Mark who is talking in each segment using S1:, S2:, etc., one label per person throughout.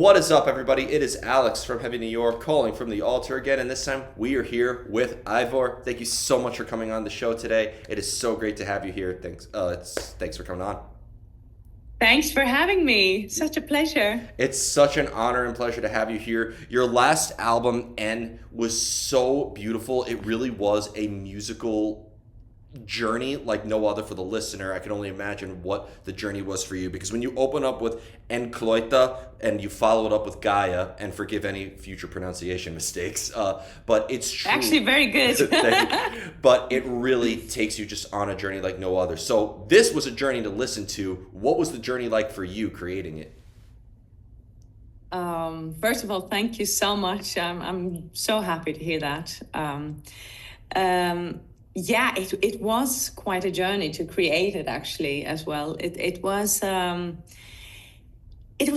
S1: What is up, everybody? It is Alex from Heavy New York calling from the Alto again, and this time we are here with Eivør. Thank you so much for coming on the show today. It is so great to have you here. Thanks for coming on.
S2: Thanks for having me. Such a pleasure.
S1: It's such an honor and pleasure to have you here. Your last album, N, was so beautiful. It really was a musical journey like no other for the listener. I can only imagine what the journey was for you, because when you open up with En Kloita and you follow it up with Gaia, and forgive any future pronunciation mistakes, but it's true.
S2: Actually, very good.
S1: But it really takes you just on a journey like no other. So this was a journey to listen to. What was the journey like for you creating it?
S2: First of all, thank you so much. I'm so happy to hear that. Yeah, it was quite a journey to create it, actually, as well. It was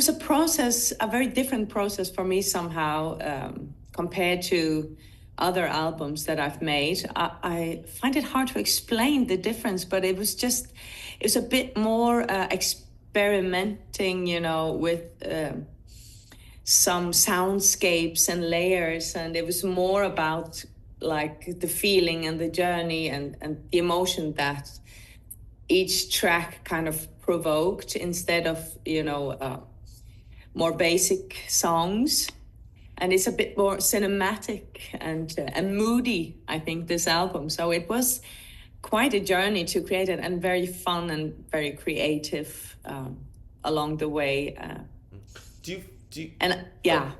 S2: a process, a very different process for me somehow, compared to other albums that I've made. I find it hard to explain the difference, but it was a bit more experimenting, with some soundscapes and layers, and it was more about like the feeling and the journey and the emotion that each track kind of provoked, instead of more basic songs. And it's a bit more cinematic and moody, I think, this album. So it was quite a journey to create it, and very fun and very creative along the way.
S1: Do you
S2: And yeah.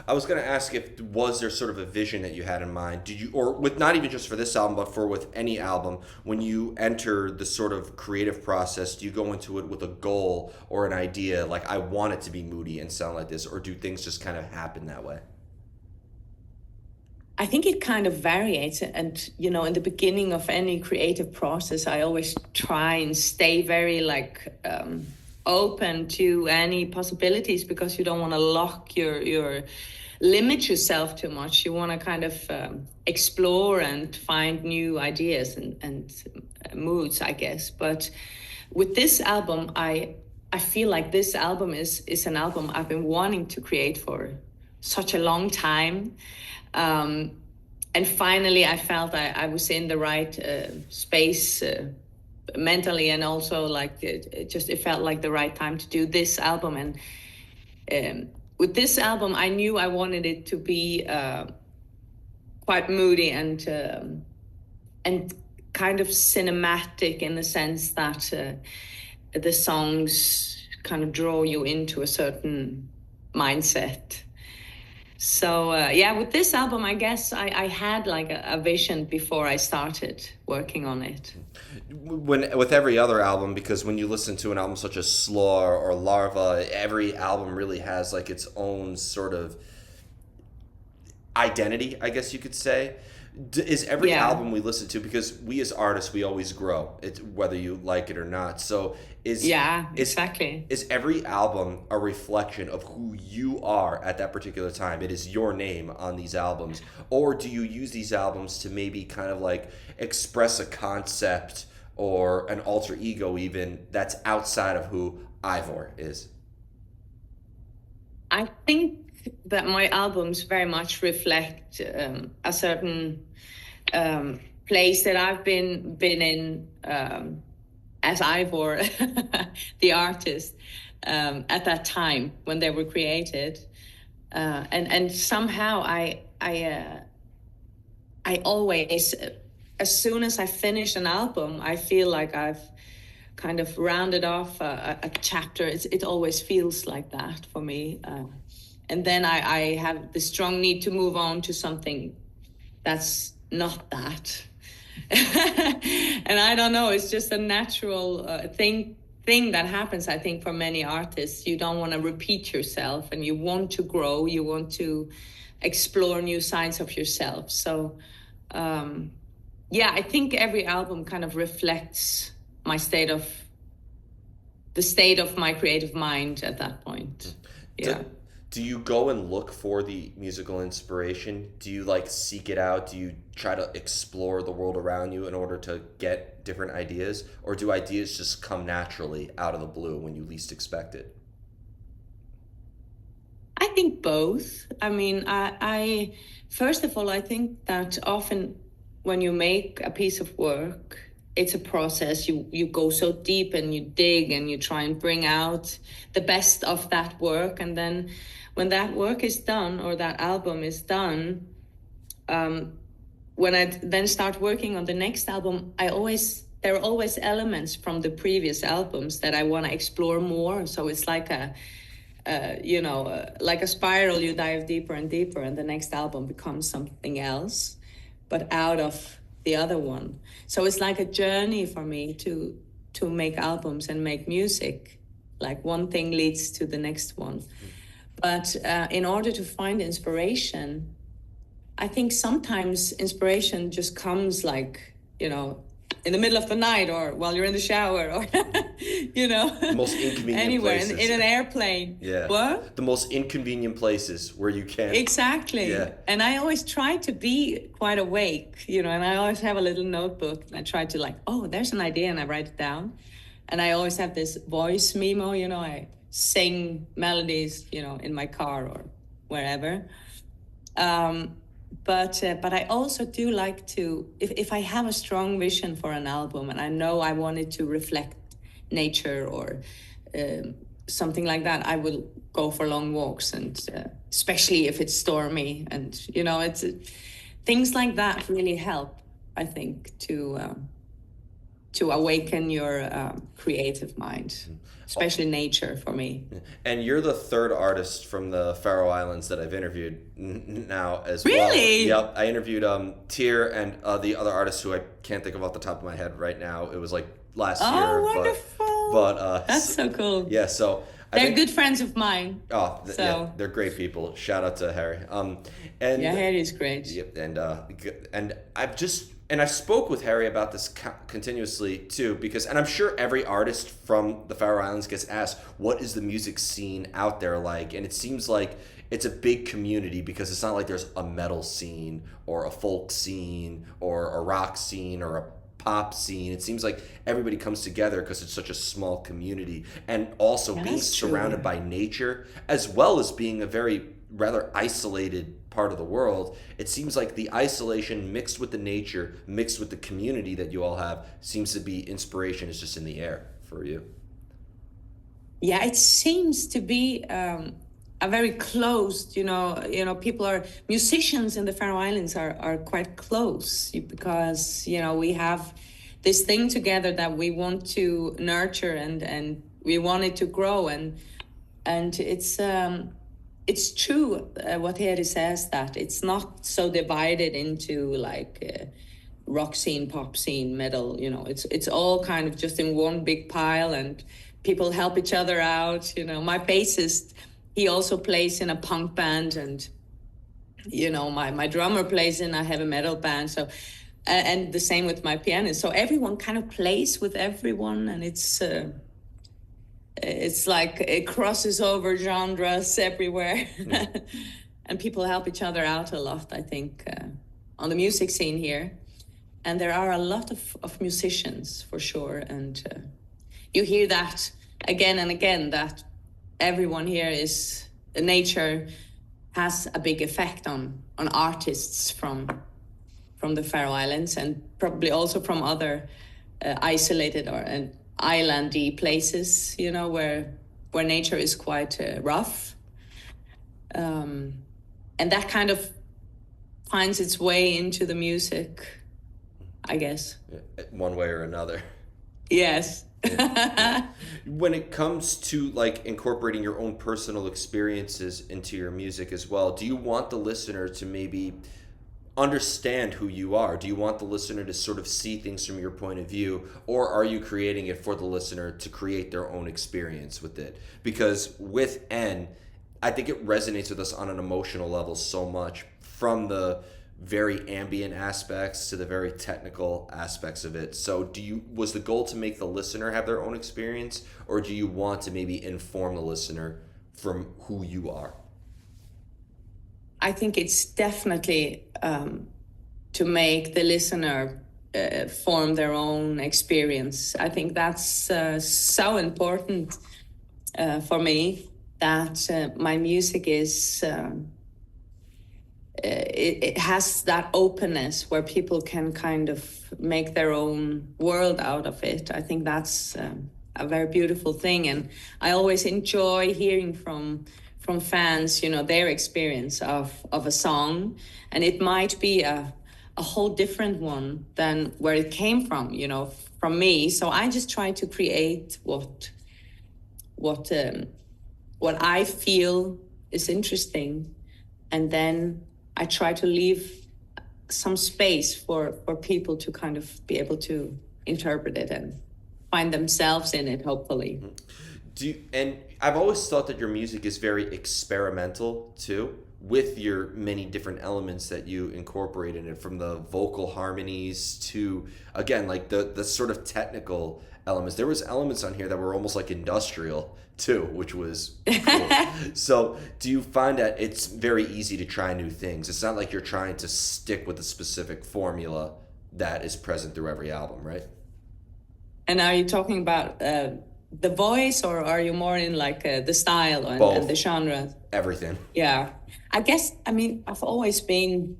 S1: I was going to ask, if was there sort of a vision that you had in mind? Did you, or with not even just for this album, but for with any album, when you enter the sort of creative process, do you go into it with a goal or an idea, like I want it to be moody and sound like this, or do things just kind of happen that way?
S2: I think it kind of varies. And, in the beginning of any creative process, I always try and stay very open to any possibilities, because you don't want to lock your limit yourself too much. You want to kind of explore and find new ideas and moods, I guess. But with this album, I feel like this album is an album I've been wanting to create for such a long time. And finally, I felt I was in the right space mentally, and also it felt like the right time to do this album. And with this album, I knew I wanted it to be quite moody and kind of cinematic, in the sense that the songs kind of draw you into a certain mindset. So with this album, I guess I had like a vision before I started working on it.
S1: With every other album, because when you listen to an album such as Slor or Larva, every album really has like its own sort of identity, I guess you could say. Is every album we listen to, because we as artists, we always grow, whether you like it or not. So
S2: exactly.
S1: Is every album a reflection of who you are at that particular time? It is your name on these albums, or do you use these albums to maybe kind of like express a concept or an alter ego even that's outside of who Eivør is?
S2: I think that my albums very much reflect a certain place that I've been in as Eivør, the artist, at that time when they were created, and somehow I always, as soon as I finish an album, I feel like I've kind of rounded off a chapter. It always feels like that for me. And then I have the strong need to move on to something that's not that. And I don't know, it's just a natural thing that happens, I think, for many artists. You don't want to repeat yourself, and you want to grow, you want to explore new sides of yourself. So, I think every album kind of reflects the state of my creative mind at that point. Yeah.
S1: Do you go and look for the musical inspiration? Do you seek it out? Do you try to explore the world around you in order to get different ideas? Or do ideas just come naturally out of the blue when you least expect it?
S2: I think both. I mean, I first of all, I think that often when you make a piece of work, it's a process. You go so deep and you dig and you try and bring out the best of that work, and then when that work is done or that album is done, when I then start working on the next album, there are always elements from the previous albums that I want to explore more. So it's like like a spiral. You dive deeper and deeper, and the next album becomes something else, but out of the other one. So it's like a journey for me to make albums and make music. Like one thing leads to the next one. But in order to find inspiration, I think sometimes inspiration just comes like, in the middle of the night or while you're in the shower or,
S1: The most inconvenient
S2: anywhere
S1: places.
S2: in an airplane.
S1: Yeah.
S2: What?
S1: The most inconvenient places where you can.
S2: Exactly.
S1: Yeah.
S2: And I always try to be quite awake, and I always have a little notebook and I try to there's an idea and I write it down. And I always have this voice memo, I sing melodies, in my car or wherever. But I also do like to, if I have a strong vision for an album and I know I want it to reflect nature or something like that, I will go for long walks, and especially if it's stormy, and it's things like that really help, I think, to awaken your creative mind, especially nature for me.
S1: And you're the third artist from the Faroe Islands that I've interviewed now as well.
S2: Really?
S1: Yep. I interviewed Tyr and the other artist who I can't think of off the top of my head right now. It was like last year.
S2: Oh, wonderful.
S1: But
S2: that's so cool.
S1: Yeah, so
S2: they're good friends of mine.
S1: Oh, yeah, they're great people. Shout out to Harry.
S2: Harry's great.
S1: Yep, and I spoke with Harry about this continuously too, and I'm sure every artist from the Faroe Islands gets asked, what is the music scene out there like? And it seems like it's a big community, because it's not like there's a metal scene or a folk scene or a rock scene or a pop scene. It seems like everybody comes together because it's such a small community, and also being surrounded by nature, as well as being a very rather isolated part of the world. It seems like the isolation mixed with the nature, mixed with the community that you all have, seems to be inspiration is just in the air for you.
S2: Yeah, it seems to be a very closed, musicians in the Faroe Islands are quite close, because, we have this thing together that we want to nurture and we want it to grow. And it's true what Heri says, that it's not so divided into rock scene, pop scene, metal, it's all kind of just in one big pile, and people help each other out. My bassist, he also plays in a punk band, and my drummer plays in a heavy metal band. So and the same with my pianist. So everyone kind of plays with everyone, and it's like it crosses over genres everywhere. And people help each other out a lot, I think, on the music scene here. And there are a lot of musicians, for sure. And you hear that again and again, that everyone here nature has a big effect on artists from the Faroe Islands, and probably also from other isolated and islandy places, where nature is quite rough. And that kind of finds its way into the music, I guess.
S1: One way or another.
S2: Yes.
S1: When it comes to incorporating your own personal experiences into your music as well, do you want the listener to maybe understand who you are? Do you want the listener to sort of see things from your point of view, or are you creating it for the listener to create their own experience with it? Because with N, I think it resonates with us on an emotional level so much, from the very ambient aspects to the very technical aspects of it. So was the goal to make the listener have their own experience, or do you want to maybe inform the listener from who you are?
S2: I think it's definitely to make the listener form their own experience. I think that's so important for me, that my music is it has that openness where people can kind of make their own world out of it. I think that's a very beautiful thing, and I always enjoy hearing from fans, their experience of a song, and it might be a whole different one than where it came from me. So I just try to create what I feel is interesting, and then I try to leave some space for people to kind of be able to interpret it and find themselves in it, hopefully.
S1: And I've always thought that your music is very experimental too, with your many different elements that you incorporate in it, from the vocal harmonies to, again, like the sort of technical elements. There was elements on here that were almost like industrial too, which was cool. So do you find that it's very easy to try new things? It's not like you're trying to stick with a specific formula that is present through every album, right?
S2: And are you talking about the voice, or are you more in like the style and the genre?
S1: Everything.
S2: Yeah. I guess, I've always been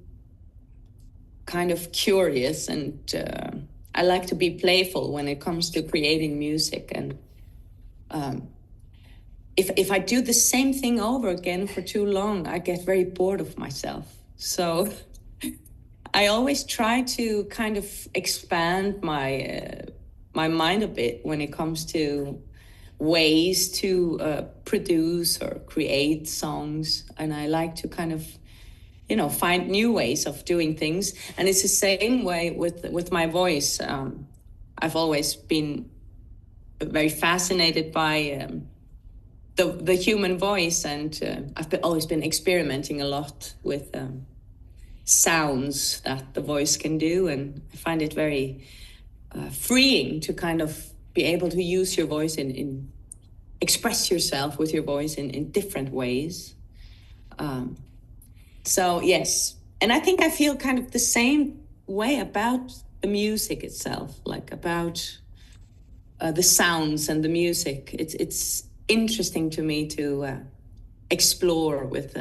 S2: kind of curious, and I like to be playful when it comes to creating music. And if I do the same thing over again for too long, I get very bored of myself. So I always try to kind of expand my mind a bit when it comes to ways to produce or create songs. And I like to kind of, find new ways of doing things. And it's the same way with my voice. I've always been very fascinated by the human voice, and I've always been experimenting a lot with sounds that the voice can do, and I find it very freeing to kind of be able to use your voice in express yourself with your voice in different ways. So yes, and I think I feel kind of the same way about the music itself, like about the sounds and the music. It's interesting to me to explore with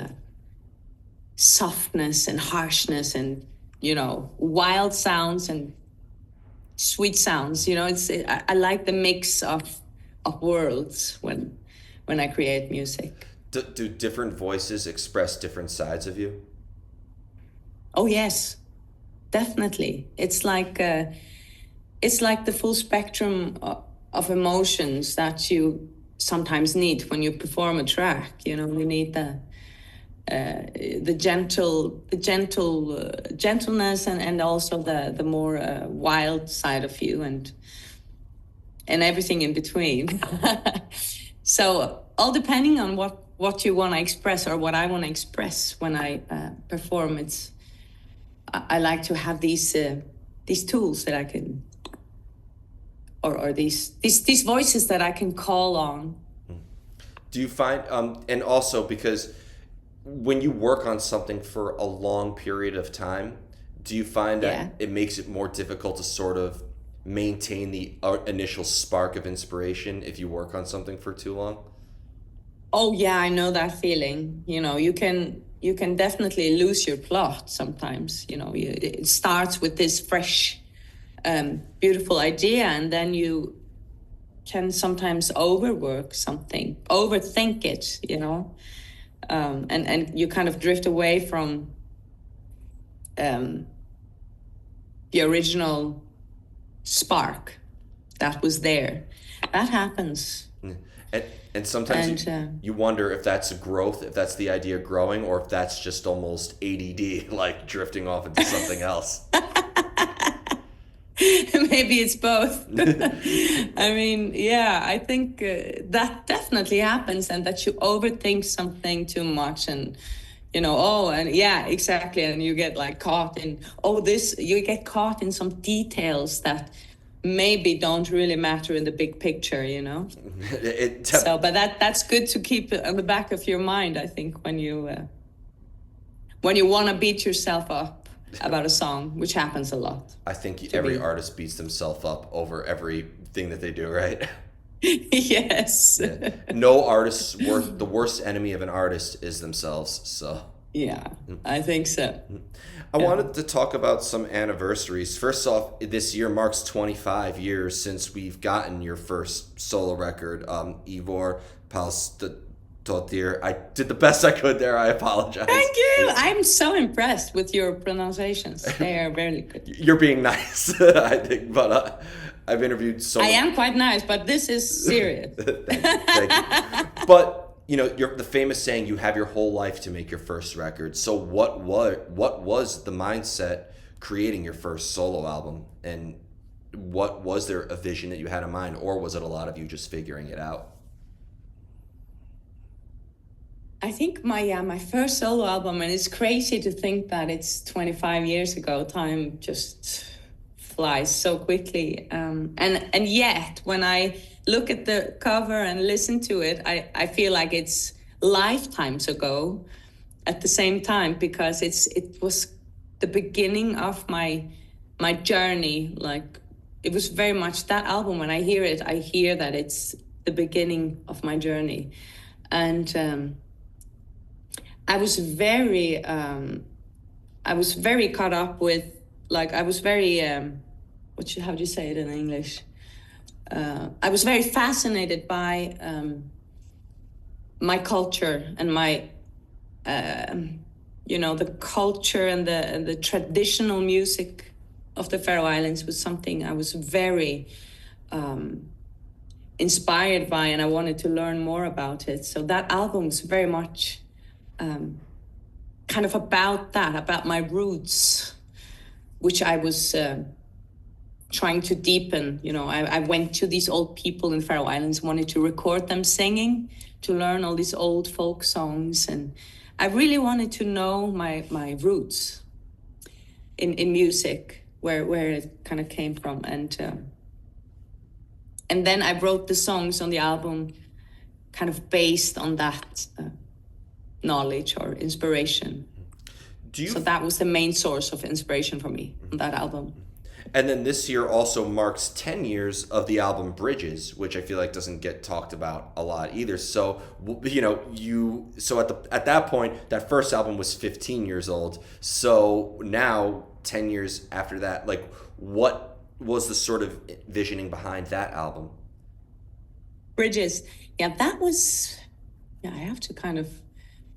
S2: softness and harshness and wild sounds and sweet sounds. I like the mix of worlds when I create music.
S1: Do different voices express different sides of you?
S2: Oh yes, definitely. It's like the full spectrum of emotions that you sometimes need when you perform a track. You need the gentleness and also the more wild side of you and everything in between. So all depending on what you want to express or what I want to express when I perform, I like to have these tools that I can, or these voices that I can call on.
S1: Do you find, and also because when you work on something for a long period of time, do you find that it makes it more difficult to sort of maintain the initial spark of inspiration if you work on something for too long?
S2: Oh yeah, I know that feeling. You can definitely lose your plot sometimes. It starts with this fresh, beautiful idea, and then you can sometimes overwork something, overthink it, and you kind of drift away from the original spark that was there. That happens.
S1: And sometimes you wonder if that's a growth, if that's the idea growing, or if that's just almost ADD, like drifting off into something else.
S2: Maybe it's both. I think that definitely happens, and that you overthink something too much, and exactly, and you get like caught in you get caught in some details that maybe don't really matter in the big picture, but that's good to keep on the back of your mind, I think, when you want to beat yourself up about a song, which happens a lot.
S1: I think every artist beats themselves up over everything that they do, right?
S2: Yes.
S1: Yeah. No artist's the worst enemy of an artist is themselves. So
S2: Yeah, I think so.
S1: I
S2: Yeah.
S1: wanted to talk about some anniversaries. First off, this year marks 25 years since we've gotten your first solo record, Eivør Pálsdóttir. I did the best I could there. I apologize.
S2: Thank you. I'm so impressed with your pronunciations. They are very good.
S1: You're being nice, I think, but I've interviewed so
S2: I
S1: many.
S2: am quite nice, but this is serious.
S1: Thank you. But you're the famous saying, "You have your whole life to make your first record." So what was the mindset creating your first solo album, and what was there a vision that you had in mind, or was it a lot of you just figuring it out?
S2: I think my first solo album, and it's crazy to think that it's 25 years ago. Time just flies so quickly. And yet, when I look at the cover and listen to it, I feel like it's lifetimes ago at the same time, because it was the beginning of my journey. Like, it was very much that album. When I hear it, I hear that it's the beginning of my journey. And I was very caught up with, like, I was very how do you say it in English? I was very fascinated by my culture and my the culture and the traditional music of the Faroe Islands was something I was very inspired by, and I wanted to learn more about it. So that album was very much kind of about that, about my roots, which I was trying to deepen. I went to these old people in Faroe Islands, wanted to record them singing, to learn all these old folk songs, and I really wanted to know my roots in music, where it kind of came from, and then I wrote the songs on the album kind of based on that knowledge or inspiration. So that was the main source of inspiration for me on that album.
S1: And then this year also marks 10 years of the album Bridges, which I feel like doesn't get talked about a lot either. So, at that point, that first album was 15 years old. So now, 10 years after that, like, what was the sort of visioning behind that album?
S2: Bridges. Yeah, that was, I have to kind of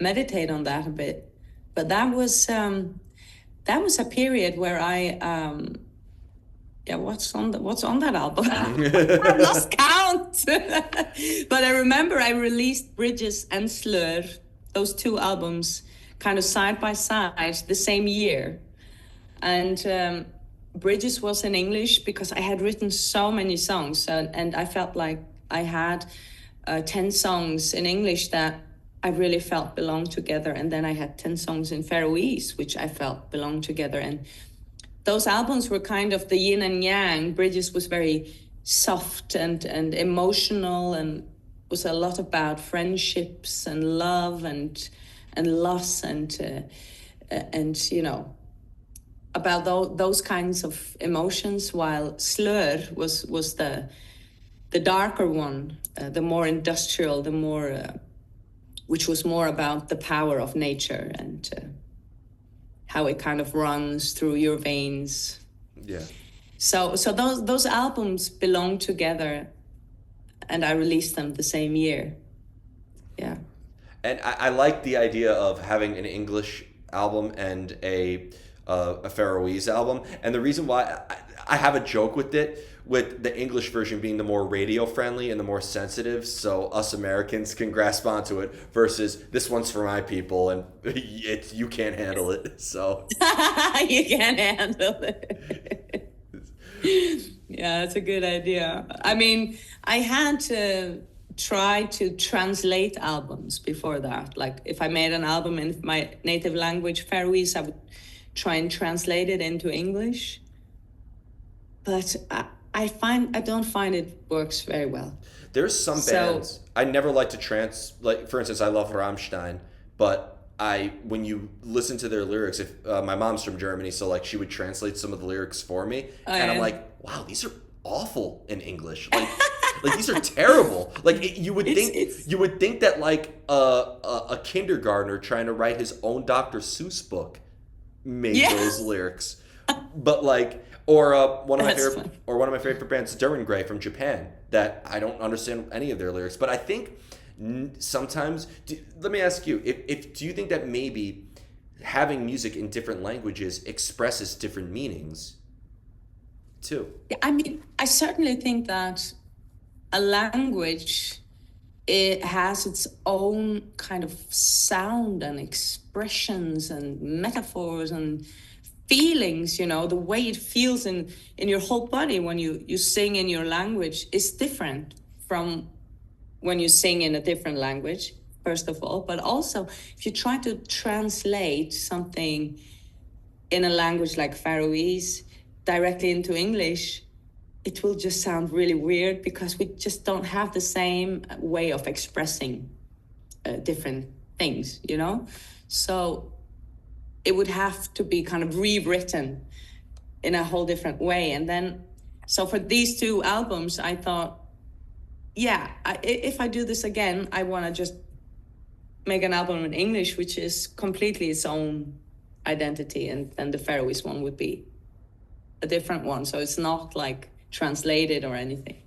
S2: meditate on that a bit. But that was a period where I, what's on that album? I lost count. But I remember I released Bridges and Slur, those two albums, kind of side by side the same year. And Bridges was in English because I had written so many songs, and I felt like I had 10 songs in English that I really felt belonged together. And then I had 10 songs in Faroese, which I felt belonged together. And those albums were kind of the yin and yang. Bridges was very soft and emotional, and was a lot about friendships and love and loss and about those kinds of emotions, while Slur was the darker one, the more industrial, the more which was more about the power of nature and how it kind of runs through your veins.
S1: Yeah.
S2: So those albums belong together, and I released them the same year. Yeah.
S1: And I like the idea of having an English album and a Faroese album. And the reason why I have a joke with it, with the English version being the more radio friendly and the more sensitive, so us Americans can grasp onto it, versus this one's for my people and you can't handle it. So
S2: you can't handle it. Yeah, that's a good idea. I mean, I had to try to translate albums before that. Like, if I made an album in my native language, Faroese, I would try and translate it into English. But I don't find it works very well.
S1: There's some bands I never like to like, for instance, I love Rammstein, but when you listen to their lyrics, if my mom's from Germany, so like she would translate some of the lyrics for me, and I'm like, wow, these are awful in English. Like, Like these are terrible. Like
S2: It's
S1: you would think that like a kindergartner trying to write his own Dr. Seuss book made
S2: yeah.
S1: those lyrics. But like, or
S2: That's fun.
S1: one of my favorite bands, Duran Gray from Japan, that I don't understand any of their lyrics. But I think sometimes, let me ask you, if do you think that maybe having music in different languages expresses different meanings too?
S2: Yeah, I mean, I certainly think that a language, it has its own kind of sound and expressions and metaphors and feelings, you know, the way it feels in your whole body when you sing in your language is different from when you sing in a different language, first of all. But also, if you try to translate something in a language like Faroese directly into English, it will just sound really weird because we just don't have the same way of expressing different things, you know? So it would have to be kind of rewritten in a whole different way. And then, so for these two albums, I thought, yeah, if I do this again, I want to just make an album in English, which is completely its own identity. And then the Faroese one would be a different one. So it's not like translated or anything.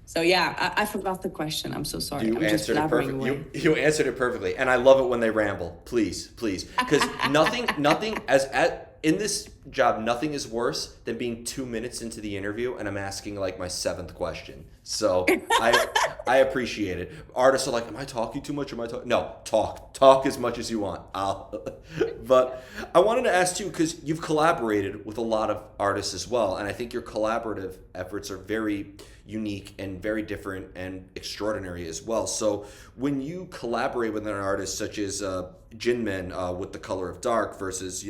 S2: So yeah, I forgot the question. I'm so sorry.
S1: You
S2: I'm just
S1: answered it
S2: blabbering
S1: perfectly.
S2: away.
S1: You answered it perfectly, and I love it when they ramble. Please, because nothing in this job, nothing is worse than being 2 minutes into the interview and I'm asking like my seventh question. So I appreciate it. Artists are like, "Am I talking too much? Am I talking?" No, talk as much as you want. But I wanted to ask you because you've collaborated with a lot of artists as well, and I think your collaborative efforts are very unique and very different and extraordinary as well. So when you collaborate with an artist such as Jinmin with The Color of Dark versus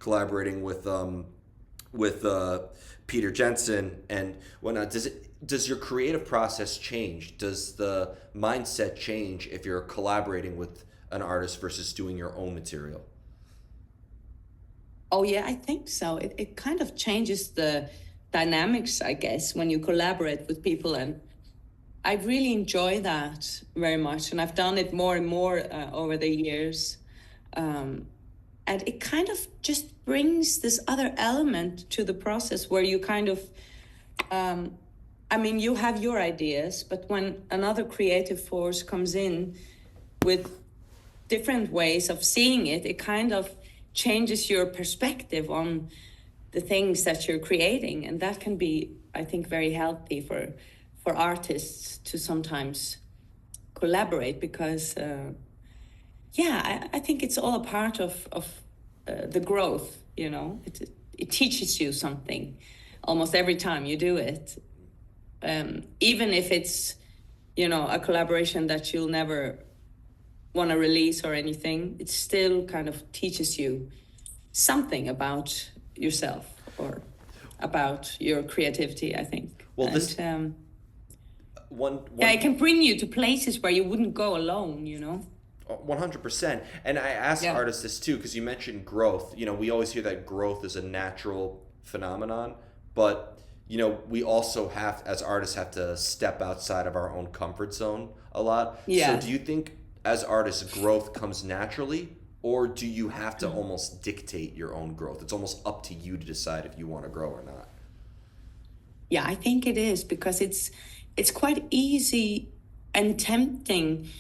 S1: collaborating with Peter Jensen and whatnot, does your creative process change? Does the mindset change if you're collaborating with an artist versus doing your own material?
S2: Oh yeah, I think so. It kind of changes the dynamics, I guess, when you collaborate with people, and I really enjoy that very much, and I've done it more and more over the years, and it kind of just brings this other element to the process where you kind of, I mean, you have your ideas, but when another creative force comes in with different ways of seeing it, it kind of changes your perspective on the things that you're creating, and that can be, I think, very healthy for artists to sometimes collaborate because I think it's all a part of the growth, you know. It teaches you something almost every time you do it, even if it's a collaboration that you'll never want to release or anything. It still kind of teaches you something about yourself or about your creativity, I think.
S1: Well,
S2: and,
S1: this one
S2: it can bring you to places where you wouldn't go alone,
S1: 100%. And I asked artists this too because you mentioned growth. We always hear that growth is a natural phenomenon, but we also as artists have to step outside of our own comfort zone a lot.
S2: Yeah.
S1: So do you think as artists growth comes naturally, or do you have to almost dictate your own growth? It's almost up to you to decide if you want to grow or not.
S2: Yeah, I think it is because it's quite easy and tempting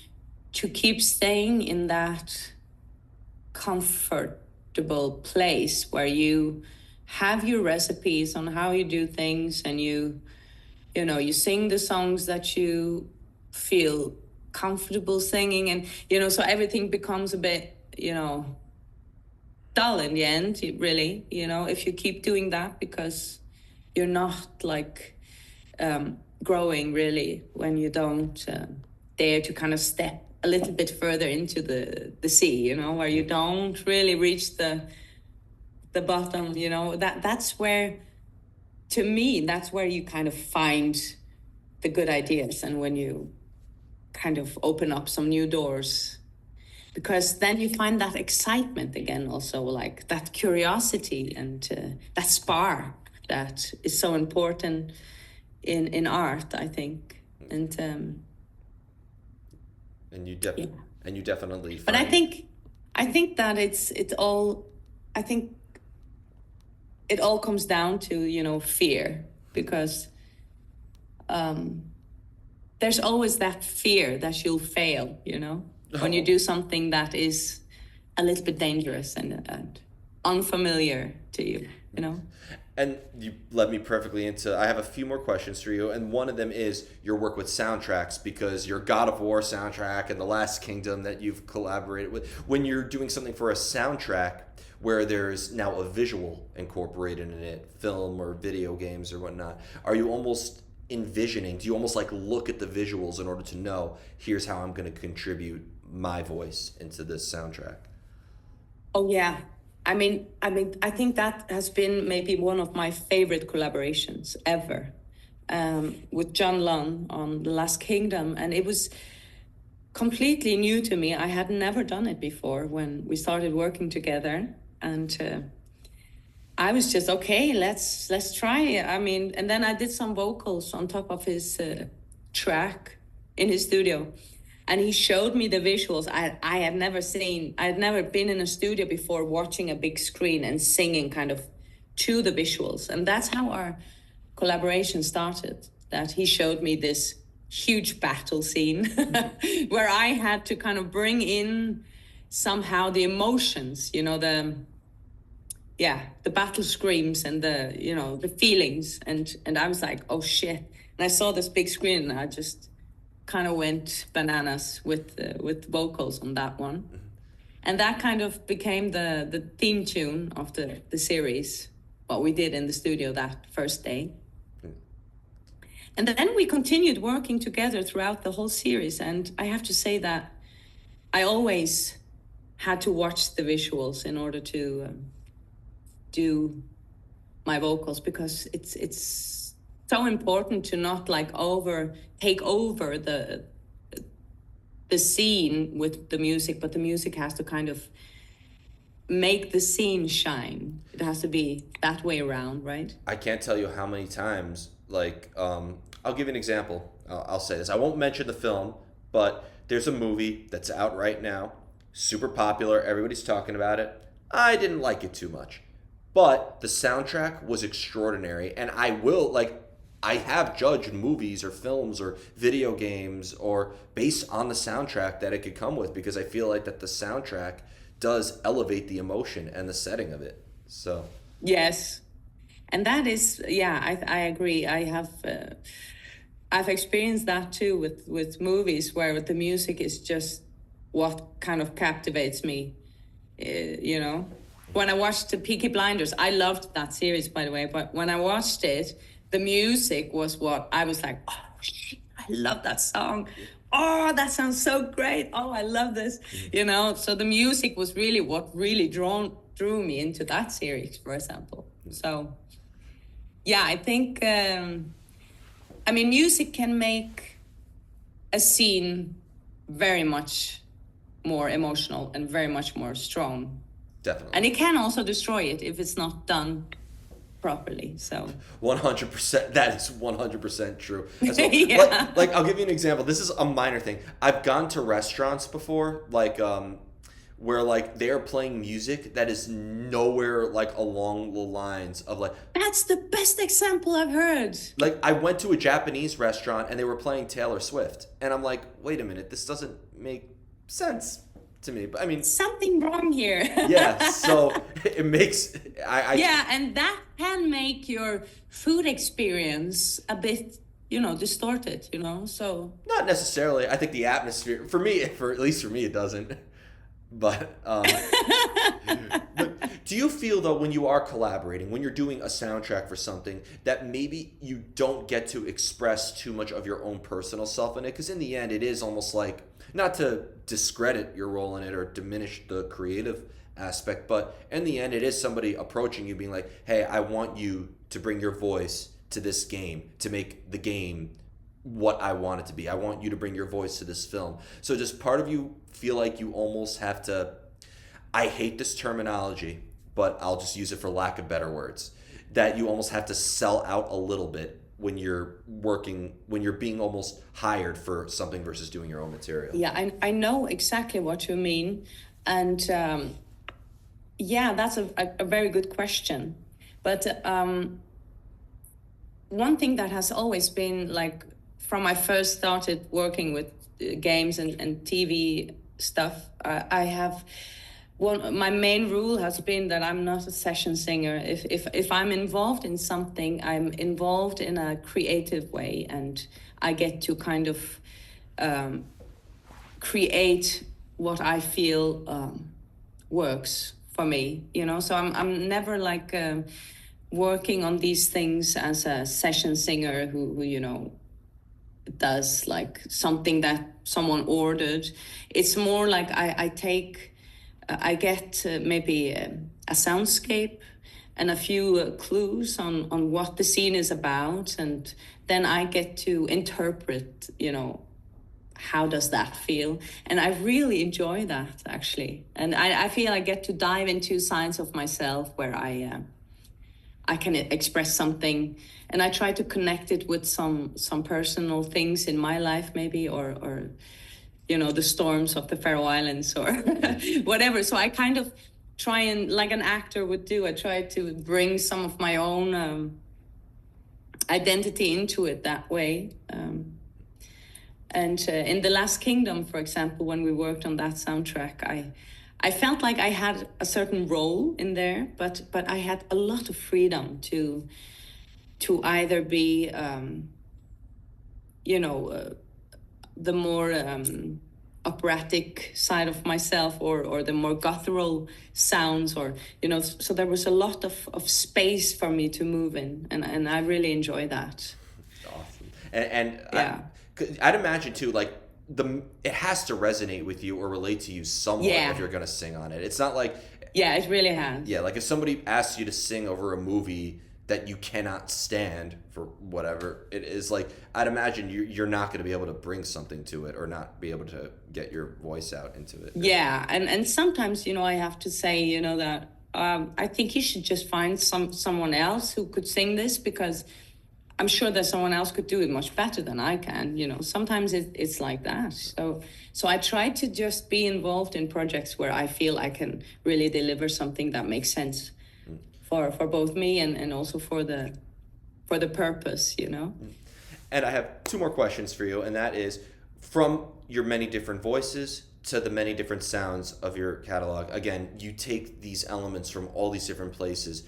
S2: to keep staying in that comfortable place where you have your recipes on how you do things, and you sing the songs that you feel comfortable singing, and so everything becomes a bit dull in the end, really, if you keep doing that, because you're not like growing really when you don't dare to kind of step a little bit further into the sea, where you don't really reach the bottom, that's where, to me, that's where you kind of find the good ideas, and when you kind of open up some new doors, because then you find that excitement again, also like that curiosity and that spark that is so important in art, I think. And
S1: And you
S2: yeah.
S1: and you definitely
S2: But I
S1: find.
S2: think that I think it all comes down to, fear, because there's always that fear that you'll fail, when you do something that is a little bit dangerous and unfamiliar to you,
S1: And you led me perfectly into. I have a few more questions for you, and one of them is your work with soundtracks, because your God of War soundtrack and The Last Kingdom that you've collaborated with. When you're doing something for a soundtrack where there's now a visual incorporated in it, film or video games or whatnot, are you almost envisioning? Do you almost like look at the visuals in order to know here's how I'm going to contribute my voice into this soundtrack?
S2: Oh yeah. I think that has been maybe one of my favorite collaborations ever, with John Lung on The Last Kingdom, and it was completely new to me. I had never done it before when we started working together, and I was just okay. Let's try it. And then I did some vocals on top of his track in his studio, and he showed me the visuals. I had never seen. I had never been in a studio before, watching a big screen and singing kind of to the visuals, and that's how our collaboration started. That he showed me this huge battle scene where I had to kind of bring in somehow the emotions, the battle screams and the feelings, and I was like, oh shit. And I saw this big screen and I just kind of went bananas with vocals on that one. And that kind of became the theme tune of the series, what we did in the studio that first day. And then we continued working together throughout the whole series, and I have to say that I always had to watch the visuals in order to do my vocals, because it's so important to not like take over the scene with the music, but the music has to kind of make the scene shine. It has to be that way around, right?
S1: I can't tell you how many times, like, I'll give you an example. I'll say this. I won't mention the film, but there's a movie that's out right now, super popular. Everybody's talking about it. I didn't like it too much, but the soundtrack was extraordinary. And I have judged movies or films or video games or based on the soundtrack that it could come with, because I feel like that the soundtrack does elevate the emotion and the setting of it. So
S2: yes. And that is, yeah, I agree. I've experienced that too with movies where the music is just what kind of captivates me. When I watched the Peaky Blinders, I loved that series, by the way. But when I watched it, the music was what I was like, oh shit, I love that song. Oh, that sounds so great. Oh, I love this. So the music was really what really drew me into that series, for example. So yeah, I think, music can make a scene very much more emotional and very much more strong.
S1: definitely.
S2: And it can also destroy it if it's not done properly. So
S1: 100%. That is 100% true. As well.
S2: yeah.
S1: Like, I'll give you an example. This is a minor thing. I've gone to restaurants before, like, where like they're playing music that is nowhere like along the lines of like.
S2: That's the best example I've heard.
S1: Like, I went to a Japanese restaurant and they were playing Taylor Swift, and I'm like, wait a minute, this doesn't make sense to me. But I mean,
S2: Something wrong here.
S1: yeah. So it makes
S2: Yeah, and that can make your food experience a bit, distorted, so.
S1: not necessarily. I think the atmosphere for me, at least for me, it doesn't. But do you feel though, when you are collaborating, when you're doing a soundtrack for something, that maybe you don't get to express too much of your own personal self in it? Because in the end, it is almost like, not to discredit your role in it or diminish the creative aspect, but in the end, it is somebody approaching you being like, hey, I want you to bring your voice to this game, to make the game what I want it to be. I want you to bring your voice to this film. So does part of you feel like you almost have to, I hate this terminology, but I'll just use it for lack of better words, that you almost have to sell out a little bit when you're working, when you're being almost hired for something versus doing your own material?
S2: Yeah, I know exactly what you mean. And yeah, that's a very good question. But one thing that has always been like from I first started working with games and TV stuff, I have my main rule has been that I'm not a session singer. If I'm involved in something, I'm involved in a creative way, and I get to kind of create what I feel works for me, you know. So I'm never like working on these things as a session singer who you know does like something that someone ordered. It's more like I get maybe a soundscape and a few clues on what the scene is about, and then I get to interpret, you know, how does that feel? And I really enjoy that, actually. And I feel I get to dive into sides of myself where I can express something, and I try to connect it with some personal things in my life, maybe, or you know, the storms of the Faroe Islands or whatever. So I kind of try and, like an actor would do, I try to bring some of my own identity into it that way. And in The Last Kingdom, for example, when we worked on that soundtrack, I felt like I had a certain role in there, but I had a lot of freedom to either be, you know, the more operatic side of myself, or the more guttural sounds, or, you know, so there was a lot of space for me to move in, and I really enjoy that.
S1: Awesome. And
S2: yeah.
S1: I'd imagine too, like it has to resonate with you or relate to you somewhat if you're gonna sing on it. It's not like
S2: it really has.
S1: Yeah, like if somebody asks you to sing over a movie that you cannot stand for whatever it is, like I'd imagine you're not going to be able to bring something to it or not be able to get your voice out into it.
S2: Yeah, and sometimes, you know, I have to say, you know, that I think you should just find someone else who could sing this, because I'm sure that someone else could do it much better than I can. You know, sometimes it's like that. So I try to just be involved in projects where I feel I can really deliver something that makes sense for both me and also for the purpose, you know.
S1: And I have two more questions for you, and that is, from your many different voices to the many different sounds of your catalog, again, you take these elements from all these different places.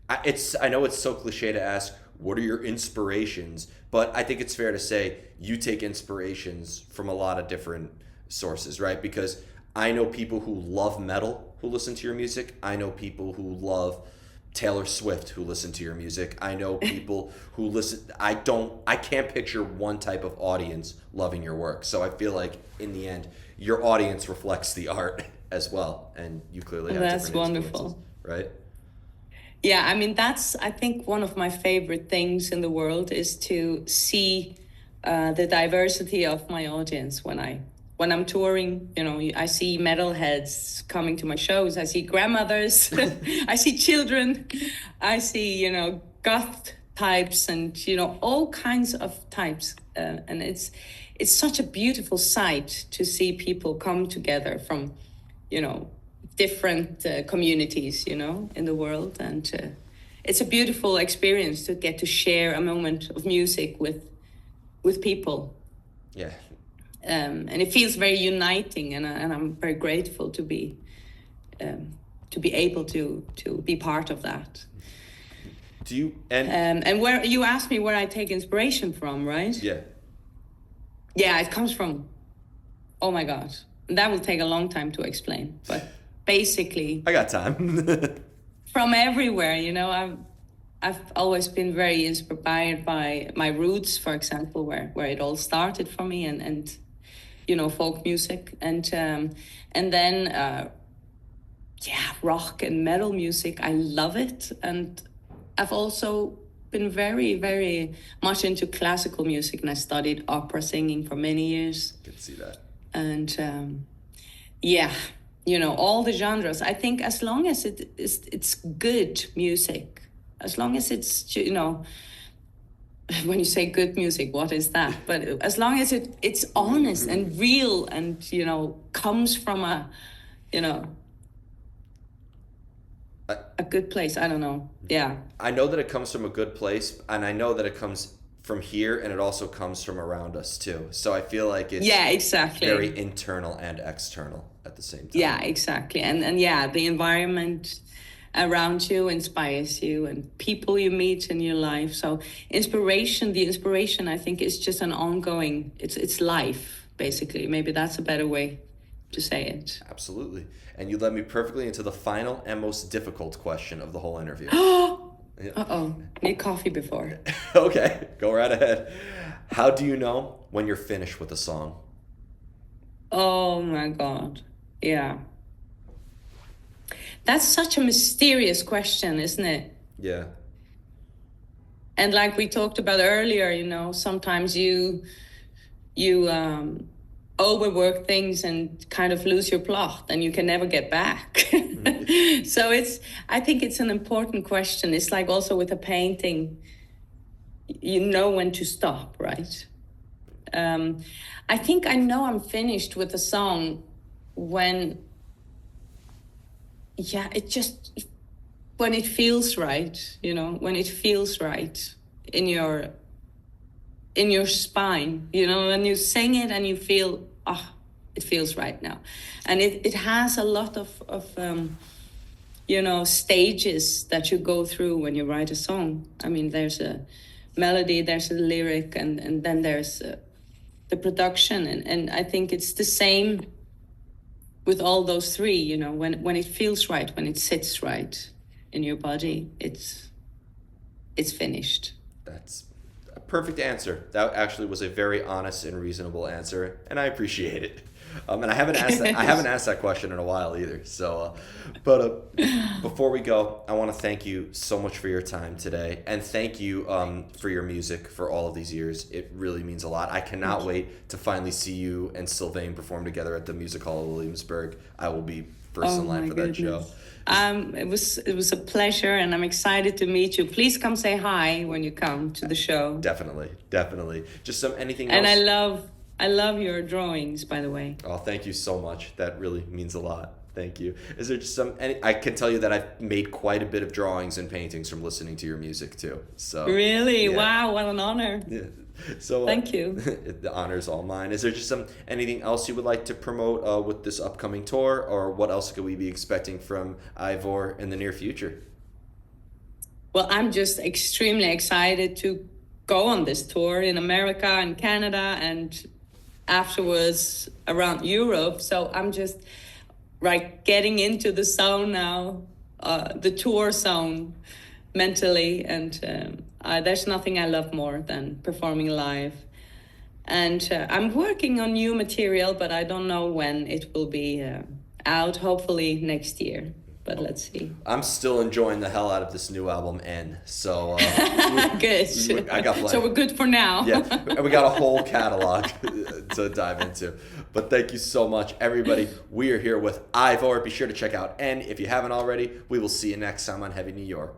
S1: I know it's so cliche to ask, what are your inspirations? But I think it's fair to say you take inspirations from a lot of different sources, right? Because I know people who love metal who listen to your music. I know people who love Taylor Swift who listen to your music. I know people who listen. I can't picture one type of audience loving your work. So I feel like in the end, your audience reflects the art as well, and you clearly have
S2: That's
S1: different
S2: wonderful,
S1: right?
S2: Yeah, I mean, that's, I think, one of my favorite things in the world is to see the diversity of my audience when I'm touring. You know, I see metalheads coming to my shows. I see grandmothers. I see children. I see, you know, goth types and, you know, all kinds of types. And it's such a beautiful sight to see people come together from, you know, different communities, you know, in the world. And it's a beautiful experience to get to share a moment of music with people.
S1: Yeah.
S2: And it feels very uniting, and I'm very grateful to be able to be part of that.
S1: Do you
S2: and where you asked me where I take inspiration from, right?
S1: Yeah.
S2: Yeah, it comes from, oh my God, that will take a long time to explain, but basically
S1: I got time.
S2: from everywhere, you know. I've always been very inspired by my roots, for example, where it all started for me, and you know, folk music, and then rock and metal music. I love it, and I've also been very, very much into classical music, and I studied opera singing for many years.
S1: I can see that.
S2: And you know, all the genres. I think as long as it's, it's good music, as long as it's, you know, when you say good music, what is that? But as long as it's honest and real and, comes from a, you know, a good place. I don't know. Yeah.
S1: I know that it comes from a good place, and I know that it comes from here, and it also comes from around us too. So I feel like it's
S2: exactly
S1: very internal and external at the same time.
S2: Yeah, exactly. And yeah, the environment around you inspires you, and people you meet in your life. So the inspiration, I think, is just an ongoing. It's life, basically. Maybe that's a better way to say it.
S1: Absolutely. And you led me perfectly into the final and most difficult question of the whole interview.
S2: Yeah. Uh-oh. Need coffee before.
S1: Okay, go right ahead. How do you know when you're finished with a song?
S2: Oh my God. Yeah. That's such a mysterious question, isn't it?
S1: Yeah.
S2: And like we talked about earlier, sometimes you overwork things and kind of lose your plot and you can never get back. So I think it's an important question. It's like also with a painting, you know when to stop, right? I think I know I'm finished with a song when it feels right, when it feels right in your spine, when you sing it and you feel, it feels right now. And it has a lot of stages that you go through when you write a song. I mean, there's a melody, there's a lyric, and then there's the production. And I think it's the same with all those three, when it feels right, when it sits right in your body, it's finished.
S1: That's a perfect answer. That actually was a very honest and reasonable answer, and I appreciate it. And I haven't asked that question in a while either. So, but before we go, I want to thank you so much for your time today, and thank you for your music for all of these years. It really means a lot. I cannot wait to finally see you and Sylvain perform together at the Music Hall of Williamsburg. I will be first in line for that show.
S2: It was a pleasure, and I'm excited to meet you. Please come say hi when you come to the show.
S1: Definitely. Just anything else.
S2: And I love your drawings, by the way.
S1: Oh, thank you so much. That really means a lot. Thank you. Is there just I can tell you that I've made quite a bit of drawings and paintings from listening to your music too. So
S2: really,
S1: yeah.
S2: Wow, what an honor.
S1: Yeah. So
S2: thank you.
S1: The honor is all mine. Is there just anything else you would like to promote with this upcoming tour, or what else could we be expecting from Eivør in the near future?
S2: Well, I'm just extremely excited to go on this tour in America and Canada and afterwards around Europe. So I'm just getting into the zone now, the tour zone mentally, and there's nothing I love more than performing live. And I'm working on new material, but I don't know when it will be out, hopefully next year. But let's see. I'm
S1: still enjoying the hell out of this new album, N. So
S2: good.
S1: I got plenty.
S2: So we're good for now.
S1: Yeah, and we got a whole catalog to dive into. But thank you so much, everybody. We are here with Eivør. Be sure to check out N if you haven't already. We will see you next time on Heavy New York.